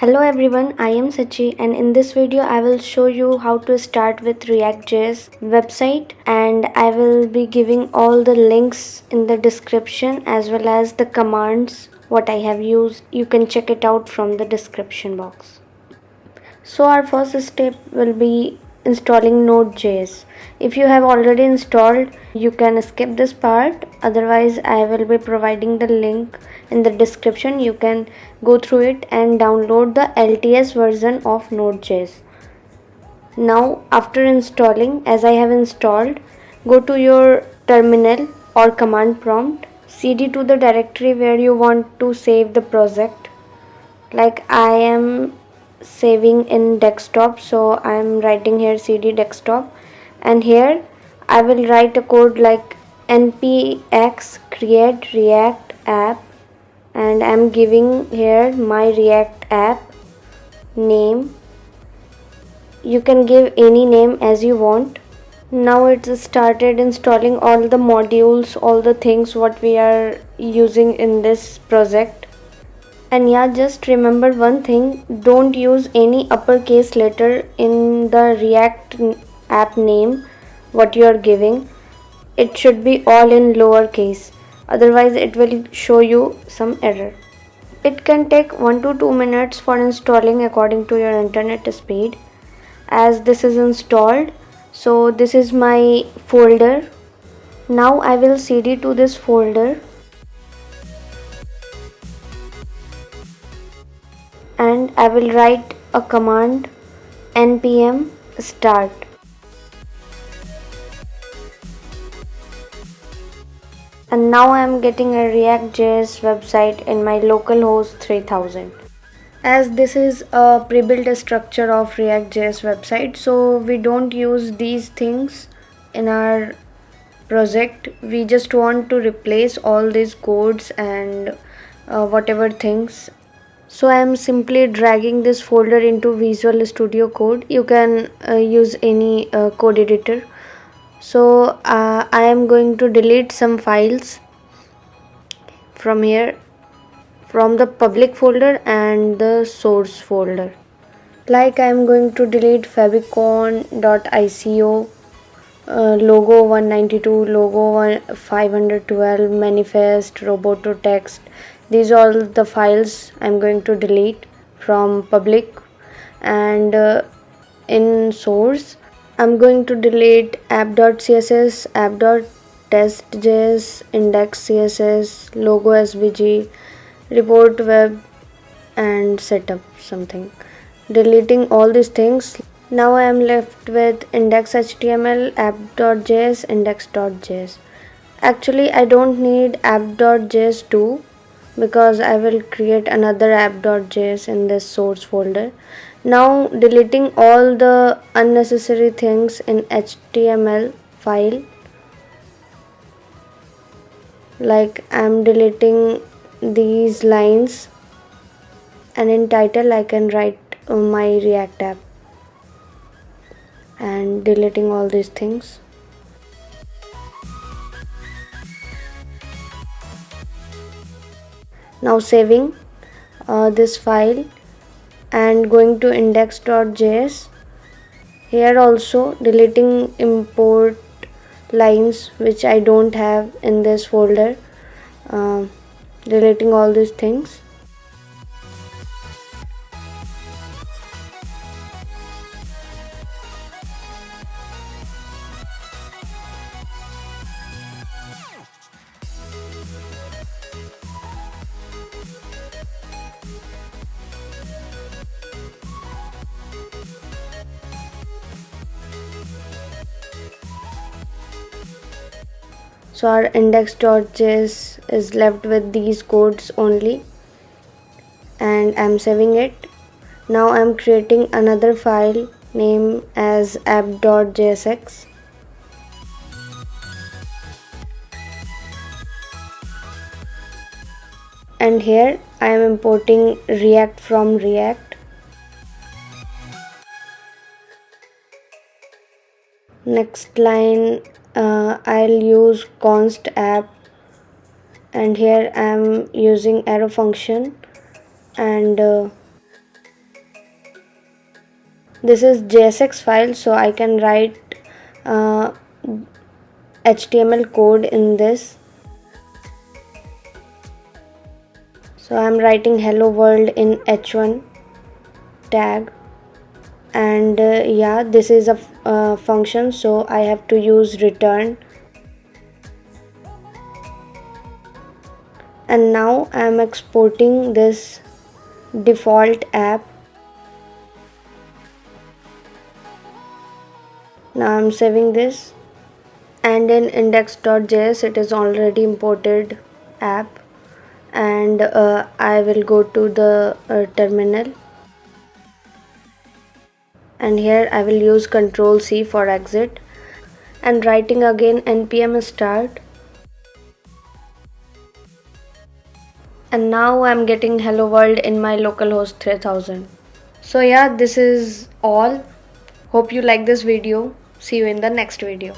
Hello everyone, I am Sachi and in this video I will show you how to start with ReactJS website, and I will be giving all the links in the description as well as the commands what I have used. You can check it out from the description box. So our first step will be installing Node.js. If you have already installed, you can skip this part. Otherwise, I will be providing the link in the description. You can go through it and download the LTS version of Node.js. Now, after installing, as I have installed, go to your terminal or command prompt, cd to the directory where you want to save the project. Like I am saving in desktop, so I am writing here cd desktop, and here I will write a code like npx create react app, and I am giving here my react app name. You can give any name as you want. Now it's started installing all the modules, all the things what we are using in this project. And yeah, just remember one thing, don't use any uppercase letter in the React app name what you are giving. It should be all in lowercase, otherwise it will show you some error. It can take 1 to 2 minutes for installing according to your internet speed. As this is installed, so this is my folder. Now I will cd to this folder and I will write a command npm start. And now I am getting a ReactJS website in my localhost 3000. As this is a pre-built structure of ReactJS website, so we don't use these things in our project. We just want to replace all these codes and whatever things. So I am simply dragging this folder into Visual Studio Code. You can use any code editor. So I am going to delete some files from here, from the public folder and the source folder. Like I am going to delete favicon.ico, logo 192, logo 512, manifest, roboto text. These are all the files I'm going to delete from public. And in source I'm going to delete app.css, app.testjs, index.css, logo svg, report web, and setup something. Deleting all these things. Now I am left with index.html, app.js, index.js. Actually I don't need app.js too, because I will create another app.js in this source folder. Now deleting all the unnecessary things in HTML file. Like I'm deleting these lines, and in title I can write my React app, and deleting all these things. Now saving this file and going to index.js. Here also deleting import lines which I don't have in this folder. Deleting all these things. So our index.js is left with these codes only, and I'm saving it. Now I'm creating another file name as app.jsx. And here I am importing React from React. Next line I'll use const app, and here I am using arrow function, and This is JSX file, so I can write uh, HTML code in this. So I'm writing hello world in h1 tag, and yeah, this is a function, so I have to use return. And now I'm exporting this default app. Now I'm saving this, and in index.js it is already imported app, and I will go to the terminal, and here I will use Ctrl C for exit, and writing again npm start, and now I'm getting hello world in my localhost 3000. So yeah, this is all. Hope you like this video. See you in the next video.